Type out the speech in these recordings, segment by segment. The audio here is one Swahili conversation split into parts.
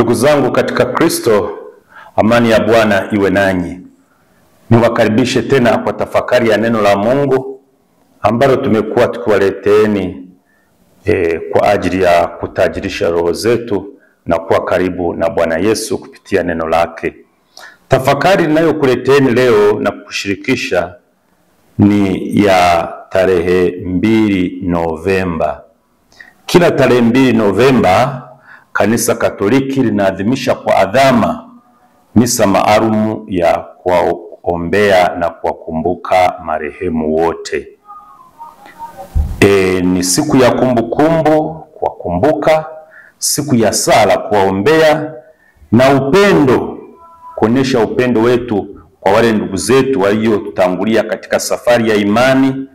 Ndugu zangu katika Kristo, amani ya Bwana iwe nanyi. Niwakaribishe tena kwa tafakari ya neno la Mungu ambalo tumekuwa tukiwaleteeni kwa ajili ya kutajirisha roho zetu na kuwa karibu na Bwana Yesu kupitia neno lake. Tafakari ninayokuleteeni leo na kushirikisha ni ya tarehe 2 Novemba. Kila tarehe 2 Novemba Kanisa Katoliki linaadhimisha kwa adhama misa maalum ya kuwaombea na kuwakumbuka marehemu wote. Ni siku ya kumbukumbu, kuwakumbuka, siku ya sala kuwaombea, na upendo, kuonyesha upendo wetu kwa wale ndugu zetu waliotutangulia katika safari ya imani,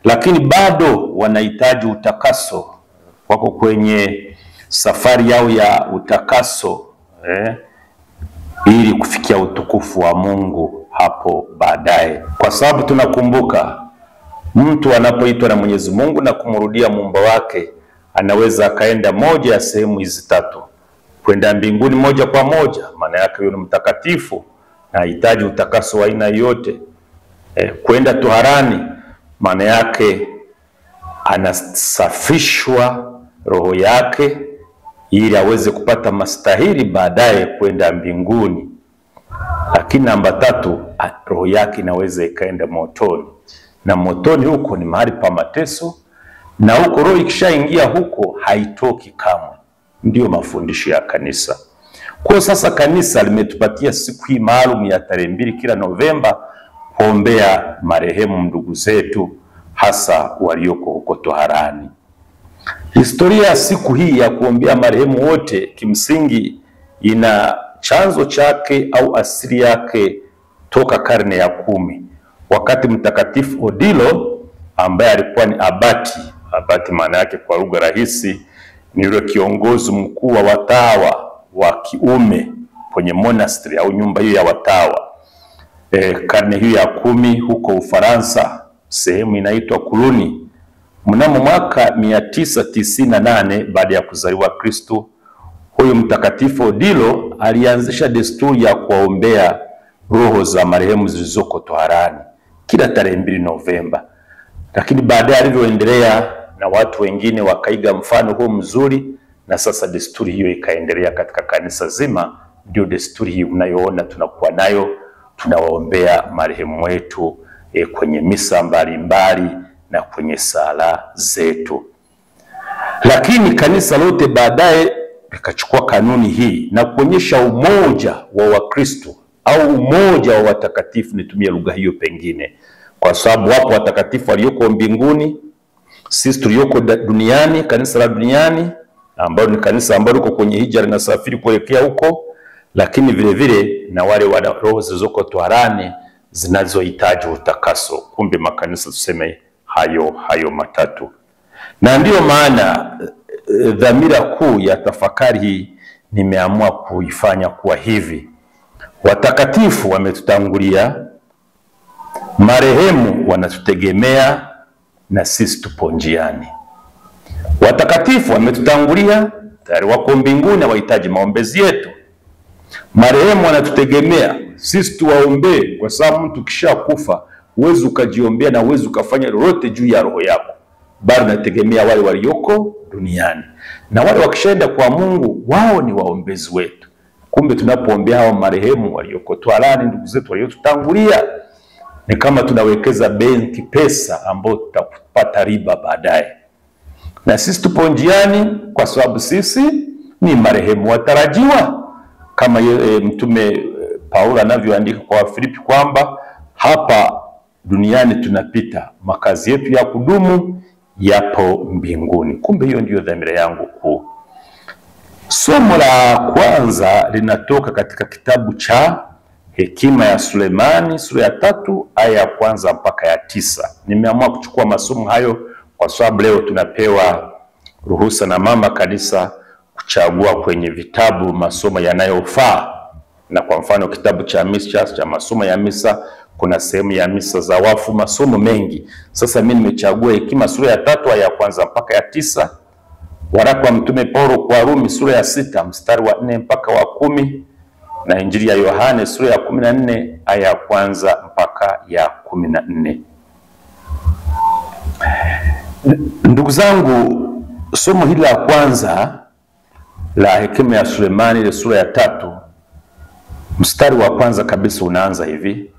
lakini bado wanahitaji utakaso, wako kwenye safari yao ya utakaso ili kufikia utukufu wa Mungu hapo baadaye. Kwa sababu tunakumbuka mtu anapoitwa na Mwenyezi Mungu na kumrudia Muumba wake, anaweza akaenda moja ya sehemu hizi tatu: kwenda mbinguni moja kwa moja, maana yake huyo ni mtakatifu na hahitaji utakaso wa aina yote. Kwenda toharani, maana yake anasafishwa roho yake ili aweze kupata mastahili baadaye kwenda mbinguni. Lakini namba 3, roho yake inaweza ikaenda motoni, na motoni huko ni mahali pa mateso, na huko roho ikishaingia huko haitoki kamwe. Ndio mafundisho ya kanisa. Kwa sasa kanisa limetupatia siku hii maalum ya tarehe 2 kila Novemba kuombea marehemu ndugu zetu, hasa walioko huko toharani. Historia ya siku hii ya kuombea marehemu wote kimsingi ina chanzo chake au asili yake toka karne ya 10, wakati Mtakatifu Odilo ambaye alikuwa ni abati maana yake kwa lugha rahisi ni yule kiongozi mkuu wa watawa wa kiume kwenye monastery au nyumba hiyo ya watawa. Karne hiyo ya 10 huko Ufaransa, sehemu inaitwa Cluny. Mnamo mwaka 998 baada ya kuzaliwa Kristo, huyu Mtakatifu Odilo alianzisha desturi ya kuwaombea roho za marehemu zilizoko toharani kila tarehe 2 Novemba. Lakini baadaye alivyoendelea na watu wengine wakaiga mfano huo mzuri, na sasa desturi hiyo ikaendelea katika kanisa zima. Ndio desturi hii unayoona tunakuwa nayo, tunawaombea marehemu wetu kwenye misa mbalimbali na kwenye sala zetu. Lakini kanisa lote baadaye likachukua kanuni hii na kuonyesha umoja wa Wakristo au umoja wa watakatifu, nitumie lugha hiyo pengine, kwa sababu wapo watakatifu walioko mbinguni, sisi tulioko duniani, kanisa la duniani ambao ni kanisa ambalo liko kwenye hija na safari kuelekea huko, lakini vile vile na wale wa roho zilizoko toharani zinazohitaji utakaso. Kumbe makanisa tuseme hayo matatu. Na ndiyo maana dhamira kuu ya tafakari hii nimeamua kuifanya kuwa hivi: watakatifu wametutangulia, marehemu wanatutegemea, na sisi tupo njiani. Watakatifu wametutangulia, tayari wako mbinguni na wahitaji maombezi yetu. Marehemu wanatutegemea, sisi tuwaombee, kwa sababu mtu kisha kufa huwezi ukajiombea na huwezi ukafanya lolote juu ya roho yako, bali unategemea wale walioko duniani. Na wale wakishaenda kwa Mungu, wao ni waombezi wetu. Kumbe tunapoombea hao marehemu walioko toharani, ndugu zetu waliotutangulia, ni kama tunawekeza benki pesa ambayo tutapata riba baadaye. Na sisi tupo njiani kwa sababu sisi ni marehemu watarajiwa, kama Mtume Paulo anavyoandika kwa Wafilipi kwamba hapa duniani tunapita, makazi yetu ya kudumu yapo mbinguni. Kumbe hiyo ndiyo dhamira yangu kuu. Somo la kwanza linatoka katika kitabu cha Hekima ya Sulemani sura ya 3 aya ya 1 mpaka ya 9. Nimeamua kuchukua masomo hayo kwa sababu leo tunapewa ruhusa na mama kanisa kuchagua kwenye vitabu masomo yanayofaa. Na kwa mfano kitabu cha misa cha masomo ya misa, kuna sehemu ya misa za wafu, masomo mengi. Sasa mimi nimechagua Hekima sura ya 3 aya ya 1 mpaka ya 9, Waraka wa Mtume Paulo kwa Warumi sura ya 6 mstari wa 4 mpaka wa 10, na Injili ya Yohane sura ya 14 aya ya kwanza mpaka ya 14. Ndugu zangu, somo hili la kwanza la hekima ya Sulemani ile sura ya 3 mstari wa kwanza kabisa unaanza hivi: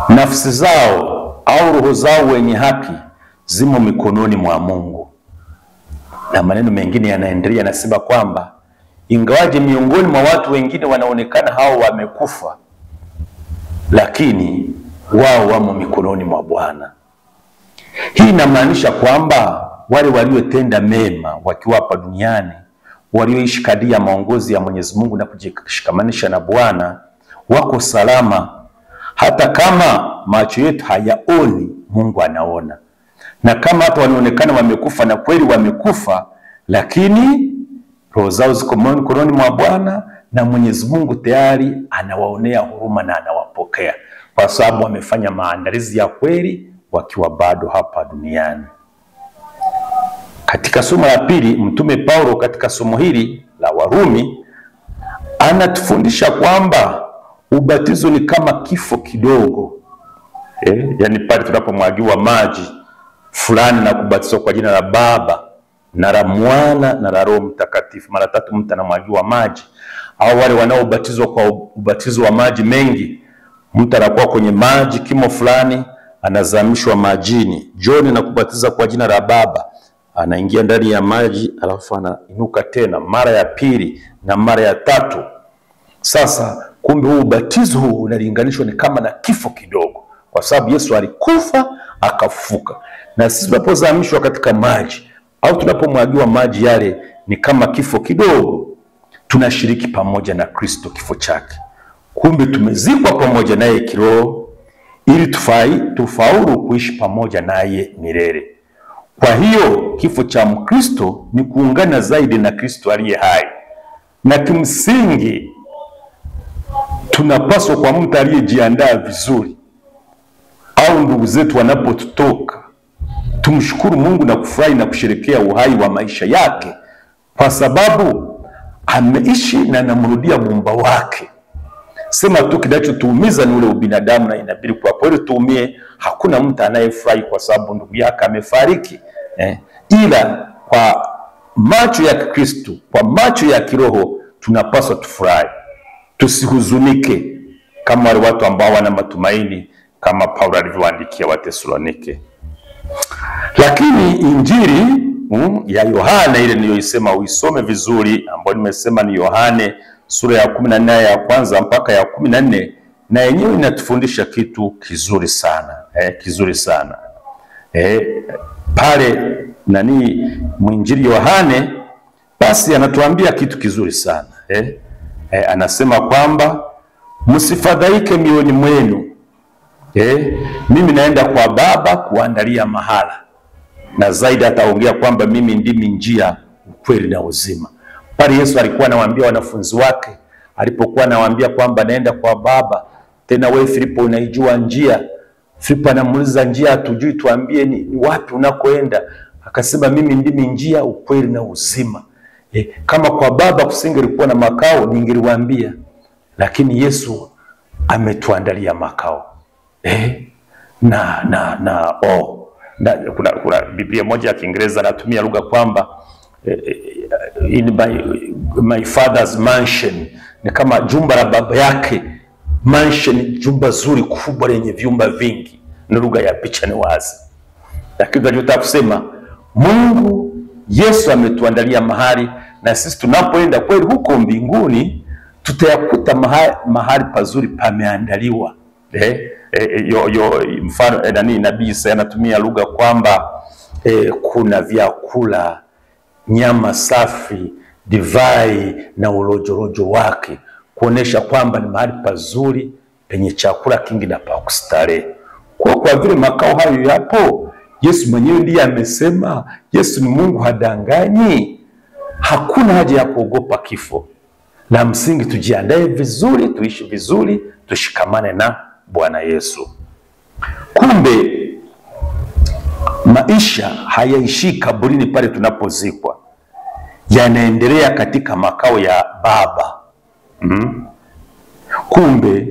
nafsi zao au roho zao wenye haki zimo mikononi mwa Mungu. Na maneno mengine yanaendelea, yanasema kwamba ingawaje miongoni mwa watu wengine wanaonekana hao wamekufa, lakini wao wamo mikononi mwa Bwana. Hii inamaanisha kwamba wale waliotenda mema wakiwa hapa duniani, walioishi kadiri ya maongozi ya Mwenyezi Mungu na kujishikamanisha na Bwana, wako salama. Hata kama macho yetu hayaoni, Mungu anaona. Na kama hata wanaonekana wamekufa, na kweli wamekufa, lakini roho zao ziko mikononi mwa Bwana, na Mwenyezi Mungu tayari anawaonea huruma na anawapokea, kwa sababu wamefanya maandalizi ya kweli wakiwa bado hapa duniani. Katika somo la pili, Mtume Paulo katika somo hili la Warumi anatufundisha kwamba ubatizo ni kama kifo kidogo. Yani pale tunapomwagiwa maji fulani na kubatizwa kwa jina la Baba na la Mwana na la Roho Mtakatifu, mara 3 mtu anamwagiwa maji. Au wale wanaobatizwa kwa ubatizo wa maji mengi, mtu anakuwa kwenye maji kimo fulani, anazamishwa majini. John na kubatiza kwa jina la Baba, anaingia ndani ya maji, alafu anainuka tena mara ya pili na mara ya 3. Sasa kumbe huu ubatizo huu unalinganishwa ni kama na kifo kidogo, kwa sababu Yesu alikufa akafufuka. Na sisi tunapozamishwa katika maji au tunapomwagiwa maji yale, ni kama kifo kidogo, tunashiriki pamoja na Kristo kifo chake. Kumbe tumezikwa pamoja naye kiroho ili tufaulu kuishi pamoja naye milele. Kwa hiyo kifo cha Mkristo ni kuungana zaidi na Kristo aliye hai. Na kimsingi tunapaswa kwa mtu aliyejiandaa vizuri, au ndugu zetu wanapotutoka, tumshukuru Mungu na kufurahi na kusherekea uhai wa maisha yake, kwa sababu ameishi na anamrudia Muumba wake. Sema tu kinachotuumiza ni ule ubinadamu, na inabidi kwa kweli tuumie. Hakuna mtu anayefurahi kwa sababu ndugu yake amefariki, ila kwa macho ya Kristo, kwa macho ya kiroho, tunapaswa tufurahi, tusihuzunike kama wale watu ambao wana matumaini, kama Paulo alivyoandikia Wathesalonike. Lakini Injili ya Yohane ile niliyoisema uisome vizuri, ambayo nimesema ni Yohane sura ya 14 ya kwanza mpaka ya 14, na yenyewe inatufundisha kitu kizuri sana, kizuri sana. Pale mwinjili Yohane basi anatuambia kitu kizuri sana. Anasema kwamba msifadhaike mioyoni mwenu. Mimi naenda kwa Baba kuandalia mahala. Na zaidi ataongea kwamba mimi ndimi njia, ukweli na uzima. Pale Yesu alikuwa anawaambia wanafunzi wake, alipokuwa anawaambia kwamba naenda kwa Baba, tena wewe Filipo unaijua njia. Filipo anamuuliza njia hatujui, tuambie ni wapi unakoenda. Akasema mimi ndimi njia, ukweli na uzima. Kama kwa Baba kusingelikuwa na makao ningeliwaambia, lakini Yesu ametuandalia makao. Kuna Biblia moja ya Kiingereza natumia lugha kwamba in my father's mansion, ni kama jumba la baba yake. Mansion, jumba zuri kubwa lenye vyumba vingi, ni lugha ya picha, ni wazi. Lakini tunataka kusema Mungu Yesu ametuandalia mahali, na sisi tunapoenda kweli huko mbinguni tutayakuta mahali pazuri pameandaliwa. Mfano nabii Isaya anatumia lugha kwamba kuna vyakula, nyama safi, divai na ulojorojo wake, kuonesha kwamba ni mahali pazuri penye chakula kingi na pa kustarehe. Kwa vile makao hayo yapo, Yesu mwenyewe ndiye amesema. Yesu ni Mungu, hadanganyi. Hakuna haja ya kuogopa kifo. La msingi tujiandae vizuri, tuishi vizuri, tushikamane na Bwana Yesu. Kumbe maisha hayaishii kaburini pale tunapozikwa, yanaendelea katika makao ya Baba. Kumbe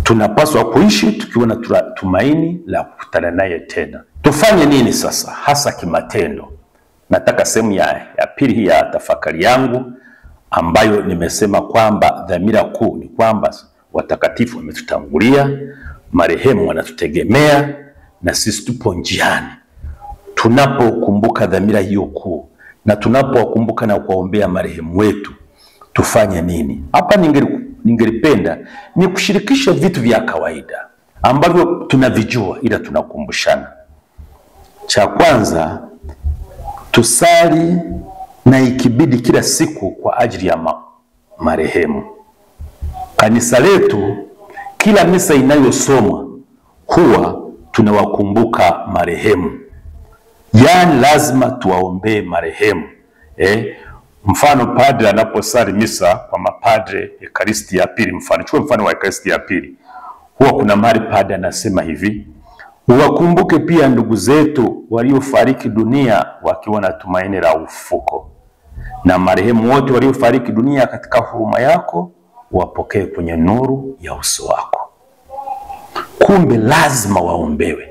tunapaswa kuishi tukiwa na tumaini la kukutana naye tena. Tufanye nini sasa hasa kimatendo? Nataka sehemu ya pili hii ya tafakari yangu, ambayo nimesema kwamba dhamira kuu ni kwamba watakatifu wametutangulia, marehemu wanatutegemea, na sisi tupo njiani. Tunapokumbuka dhamira hiyo kuu na tunapowakumbuka na kuwaombea marehemu wetu, tufanye nini? Hapa ningelipenda ni kushirikisha vitu vya kawaida ambavyo tunavijua ila tunakumbushana. Cha kwanza, tusali na ikibidi kila siku kwa ajili ya marehemu. Kanisa letu kila misa inayosomwa huwa tunawakumbuka marehemu. Yaani lazima tuwaombee marehemu. Mfano padre anaposali misa kwa mapadre Ekaristi ya pili, mfano wa Ekaristi ya pili, huwa kuna mahali padre anasema hivi: uwakumbuke pia ndugu zetu waliofariki dunia wakiwa na tumaini la ufufuko, na marehemu wote waliofariki dunia katika huruma yako wapokee kwenye nuru ya uso wako. Kumbe lazima waombewe.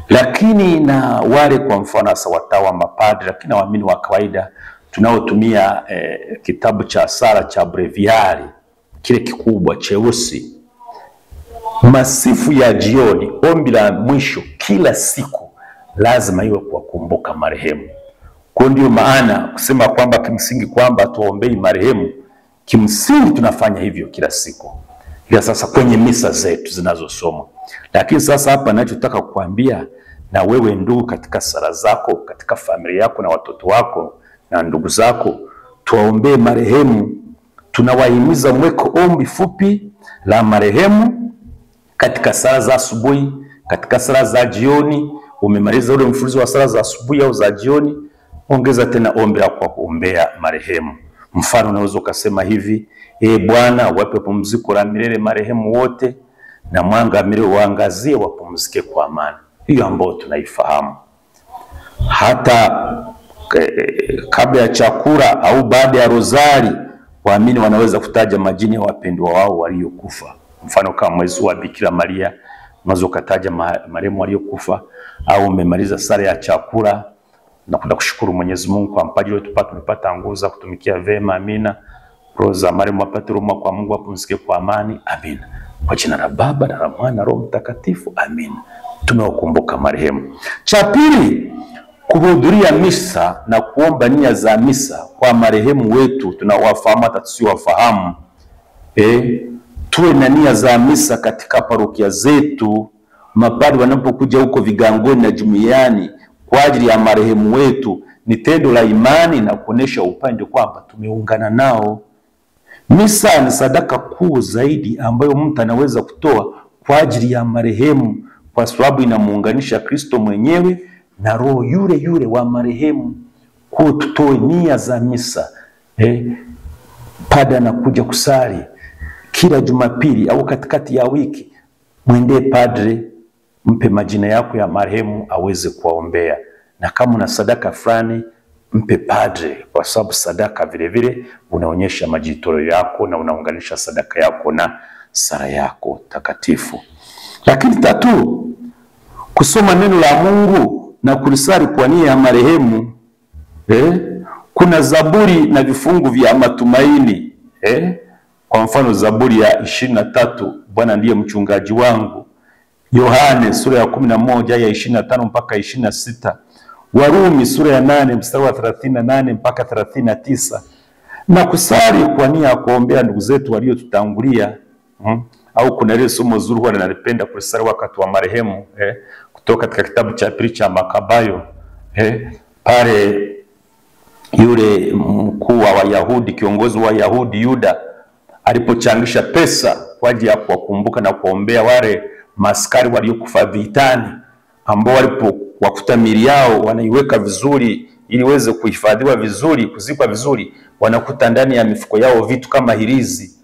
Lakini na wale kwa mfano watawa, mapadre, lakini waamini wa kawaida tunaotumia kitabu cha sala cha breviari kile kikubwa cheusi, masifu ya jioni, ombi la mwisho kila siku lazima iwe kuwakumbuka marehemu. Kwa ndio maana kusema kwamba kimsingi kwamba tuombei marehemu, kimsingi tunafanya hivyo kila siku. Ila sasa kwenye misa zetu zinazosomwa. Lakini sasa hapa ninachotaka kukuambia, na wewe ndugu, katika sala zako, katika familia yako na watoto wako na ndugu zako, tuwaombee marehemu. Tunawahimiza mweko ombi fupi la marehemu katika sala za asubuhi, katika sala za jioni. Umemaliza ule mfululizo wa sala za asubuhi au za jioni, ongeza tena ombi la kuombea marehemu. Mfano unaweza ukasema hivi: Bwana, wape pumziko la milele marehemu wote, na mwanga milele waangazie, wapumzike kwa amani. Hiyo ambayo tunaifahamu. Hata kabla ya chakula au baada ya rozari, waamini wanaweza kutaja majina ya wapendwa wao waliokufa. Mfano kama mwezi wa Bikira Maria, unaweza kutaja marehemu waliokufa. Au umemaliza sala ya chakula na kwenda kushukuru Mwenyezi Mungu kwa mpaji wetu tumepata nguvu za kutumikia vema, amina. Roho za marehemu apate huruma kwa Mungu, apumzike kwa amani, amina. Kwa jina la Baba na la Mwana na Roho Mtakatifu, amina. Tumewakumbuka marehemu. Cha pili, kuhudhuria misa na kuomba nia za misa kwa marehemu wetu tunawafahamu hata tusiwafahamu. Tuwe na nia za misa katika parokia zetu. Mapadri wanapokuja huko vigangoni na jumuiani kwa ajili ya marehemu wetu, ni tendo la imani na kuonesha upendo kwamba tumeungana nao. Misa ni sadaka kuu zaidi ambayo mtu anaweza kutoa kwa ajili ya marehemu, kwa sababu inamuunganisha Kristo mwenyewe na roho yule yule wa marehemu. Kwa tutoe nia za misa. Padre anakuja kusali kila Jumapili au katikati ya wiki, mwendee padre, mpe majina yako ya marehemu aweze kuwaombea. Na kama una sadaka fulani, mpe padre, kwa sababu sadaka vile vile unaonyesha majitoleo yako na unaunganisha sadaka yako na sala yako takatifu. Lakini tatu, kusoma neno la Mungu na kulisali kwa nia ya marehemu. Kuna zaburi na vifungu vya matumaini. Kwa mfano Zaburi ya 23, Bwana ndiye mchungaji wangu. Yohane sura ya 11 ya 25 mpaka 26. Warumi sura ya 8 mstari wa 38 mpaka 39. Na kusali kwa nia ya kuombea ndugu zetu waliotutangulia. Au kuna ile somo zuri huwa nalipenda kusali wakati wa marehemu, kutoka katika kitabu cha pili cha Makabayo. Pale yule mkuu wa Wayahudi, kiongozi wa Wayahudi Yuda, alipochangisha pesa kwa ajili ya kuwakumbuka na kuombea wale maskari waliokufa vitani, ambao walipowakuta miili yao wanaiweka vizuri ili iweze kuhifadhiwa vizuri, kuzikwa vizuri, wanakuta ndani ya mifuko yao vitu kama hirizi.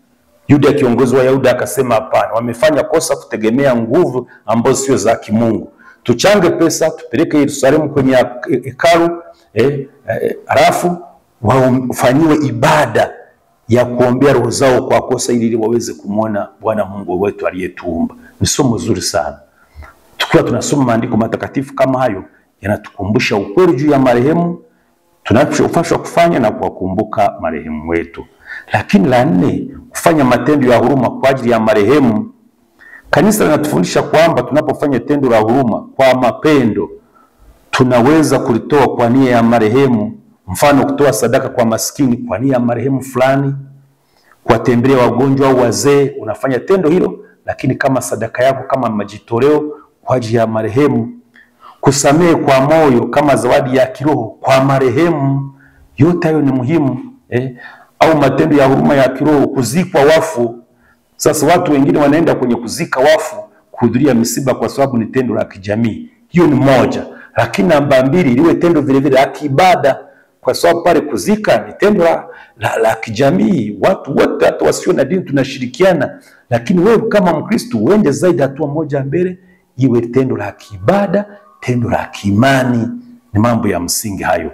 Yuda, kiongozi wa Yuda, akasema hapana, wamefanya kosa kutegemea nguvu ambazo sio za kimungu. tuchange pesa, tupeleke Yerusalemu kwenye hekalu, alafu wafanyiwe ibada ya kuombea roho zao kwa kosa ili waweze kumwona Bwana Mungu wetu aliyetuumba. Ni somo zuri sana. Tukiwa tunasoma maandiko matakatifu kama hayo, yanatukumbusha ukweli juu ya marehemu, tunachopaswa kufanya na kuwakumbuka marehemu wetu. Lakini la 4, kufanya matendo ya huruma kwa ajili ya marehemu. Kanisa linatufundisha kwamba tunapofanya tendo la huruma kwa mapendo, tunaweza kulitoa kwa nia ya marehemu. Mfano, kutoa sadaka kwa maskini kwa nia ya marehemu fulani, kuwatembelea wagonjwa au wazee, unafanya tendo hilo lakini kama sadaka yako, kama majitoleo kwa ajili ya marehemu. Kusamehe kwa moyo kama zawadi ya kiroho kwa marehemu, yote hayo ni muhimu. Au matendo ya huruma ya kiroho, kuzikwa wafu. Sasa watu wengine wanaenda kwenye kuzika wafu kuhudhuria misiba kwa sababu ni tendo la kijamii. Hiyo ni moja. Lakini namba 2, liwe tendo vile vile la kiibada, kwa sababu pale kuzika ni tendo la kijamii. Watu wote hata wasio na dini tunashirikiana, lakini wewe kama Mkristo uende zaidi hatua moja mbele, iwe tendo la kiibada, tendo la kiimani. Ni mambo ya msingi hayo.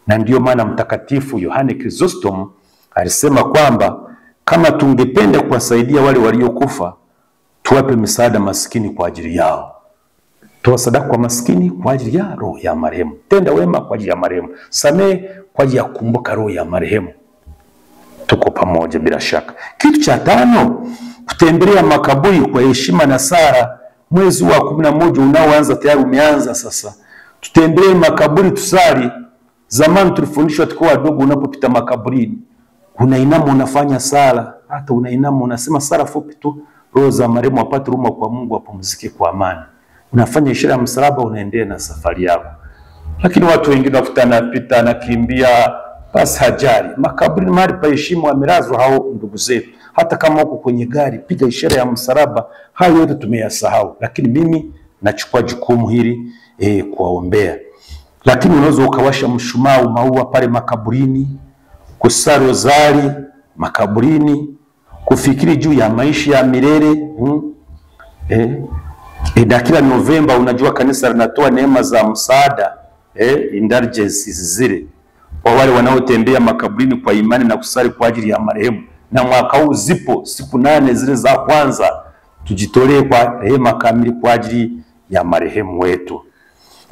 Na ndio maana Mtakatifu Yohane Chrysostom alisema kwamba kama tungependa kuwasaidia wale waliokufa, tuwape misaada maskini kwa ajili yao. Toa sadaka kwa maskini kwa ajili ya roho ya marehemu. Tenda wema kwa ajili ya marehemu. Samehe kwa ajili ya kukumbuka roho ya marehemu. Tuko pamoja bila shaka. Kitu cha 5, kutembelea makaburi kwa heshima na sala. Mwezi wa 11 unaoanza tayari umeanza sasa. Tutembelee makaburi, tusali. Zamani tulifundishwa tukiwa wadogo, unapopita makaburini unainama unafanya sala. Hata unainama unasema sala fupi tu, roho za marehemu wapate huruma kwa Mungu, wapumzike kwa amani. Unafanya ishara ya msalaba, unaendelea na safari yako. Lakini watu wengine wakutana pita na kimbia, basi hajali. Makaburi ni mahali pa heshima, wamelazwa hao ndugu zetu. Hata kama uko kwenye gari, piga ishara ya msalaba. Hayo yote tumeyasahau, lakini mimi nachukua jukumu hili kuwaombea. Lakini unaweza ukawasha mshumaa, maua pale makaburini, kusali rozari makaburini, kufikiri juu ya maisha ya milele. Na kila Novemba unajua kanisa linatoa neema za msaada, indulgences zile kwa wale wanaotembea makaburini kwa imani na kusali kwa ajili ya marehemu. Na mwaka huu zipo siku 8 zile za kwanza, tujitolee kwa rehema kamili kwa ajili ya marehemu wetu.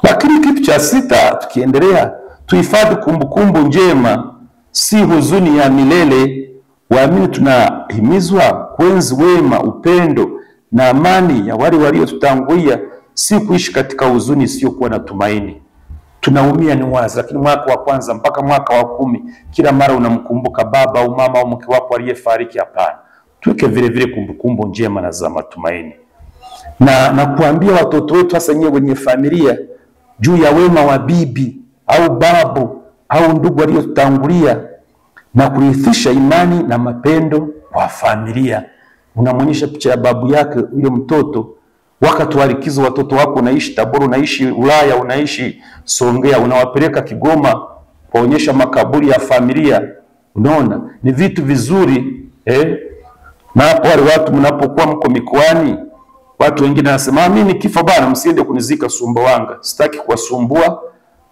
Lakini kitu cha 6, tukiendelea, tuhifadhi kumbukumbu njema, si huzuni ya milele. Waamini tunahimizwa kuenzi wema, upendo na amani ya wale waliotutangulia, si kuishi katika huzuni isiyokuwa na tumaini. Tunaumia ni wazi, lakini mwaka wa kwanza mpaka mwaka wa 10 kila mara unamkumbuka baba au mama au mke wako aliyefariki. Hapana, tuweke vile vile kumbukumbu njema na za matumaini. Na kuambia watoto wetu, hasa nyewe wenye familia, juu ya wema wa bibi au babu au ndugu waliotutangulia, na kurithisha imani na mapendo kwa familia. Unamwonyesha picha ya babu yake yule mtoto, wakati wa likizo watoto wako unaishi Tabora, unaishi Ulaya, unaishi Songea, unawapeleka Kigoma kuonyesha makaburi ya familia. Unaona ni vitu vizuri. Na hapo wale watu mnapokuwa mko mikoani, watu wengine wanasema mimi nikifa bana msiende kunizika Sumbawanga, sitaki kuwasumbua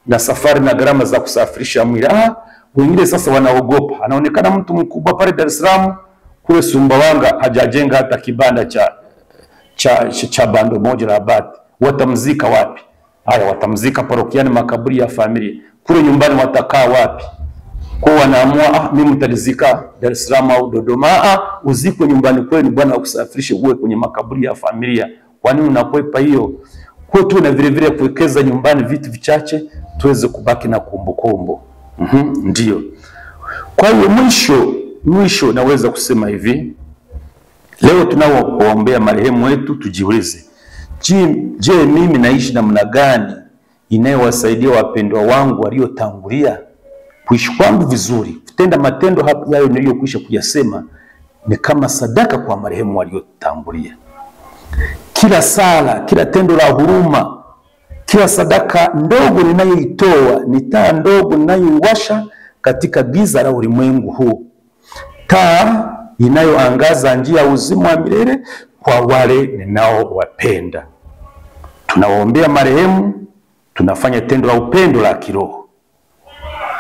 na safari na gharama za kusafirisha mwili. Wengine sasa wanaogopa. Anaonekana mtu mkubwa pale Dar es Salaam, kule Sumbawanga hajajenga hata kibanda cha bando moja la bati. Watamzika wapi? Haya, watamzika parokiani, makaburi ya familia. Kule nyumbani watakaa wapi? Kwa wanaamua mimi mtalizika Dar es Salaam au Dodoma. Uzikwe nyumbani kwenu, Bwana akusafirishe uwe kwenye makaburi ya familia. Kwa nini unakwepa hiyo? Kwa tu na vile vile kuwekeza nyumbani vitu vichache tuweze kubaki na kumbukumbu. Ndio. Kwa hiyo mwisho naweza kusema hivi, leo tunaoombea marehemu wetu tujiulize, je, mimi naishi namna gani inayowasaidia wapendwa wangu waliotangulia? Kuishi kwangu vizuri, kutenda matendo hayo niliyokwisha kuyasema, ni kama sadaka kwa marehemu waliotangulia. Kila sala, kila tendo la huruma, kila sadaka ndogo ninayoitoa ni taa ndogo ninayoiwasha katika giza la ulimwengu huu, taa inayoangaza njia ya uzima wa milele kwa wale ninaowapenda. Tunawaombea marehemu, tunafanya tendo la upendo la kiroho.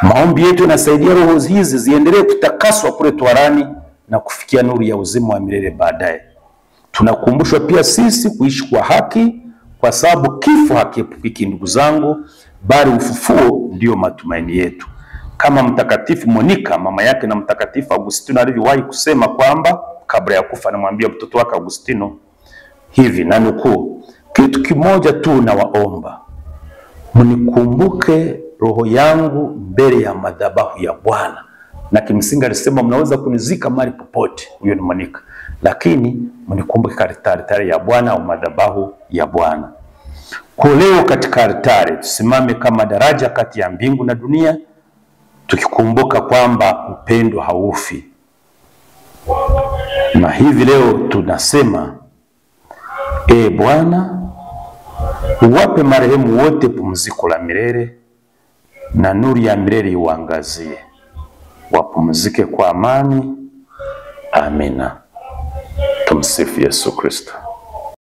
Maombi yetu yanasaidia roho hizi ziendelee kutakaswa kule toharani na kufikia nuru ya uzima wa milele baadaye. Tunakumbushwa pia sisi kuishi kwa haki, kwa sababu kifo hakiepukiki ndugu zangu, bali ufufuo ndio matumaini yetu. Kama Mtakatifu Monica mama yake na Mtakatifu Agustino alivyowahi kusema kwamba kabla ya kufa anamwambia mtoto wake Agustino hivi, na nukuu, kitu kimoja tu nawaomba, mnikumbuke roho yangu mbele ya madhabahu ya Bwana. Na kimsingi alisema mnaweza kunizika mahali popote, huyo ni Monica, lakini mnikumbuke katika altari ya Bwana au madhabahu ya Bwana. Kwa leo katika altari tusimame kama daraja kati ya mbingu na dunia, tukikumbuka kwamba upendo haufi. Na hivi leo tunasema, Bwana, uwape marehemu wote pumziko la milele na nuru ya milele iwaangazie. Wapumzike kwa amani. Amina. Tumsifu Yesu Kristo.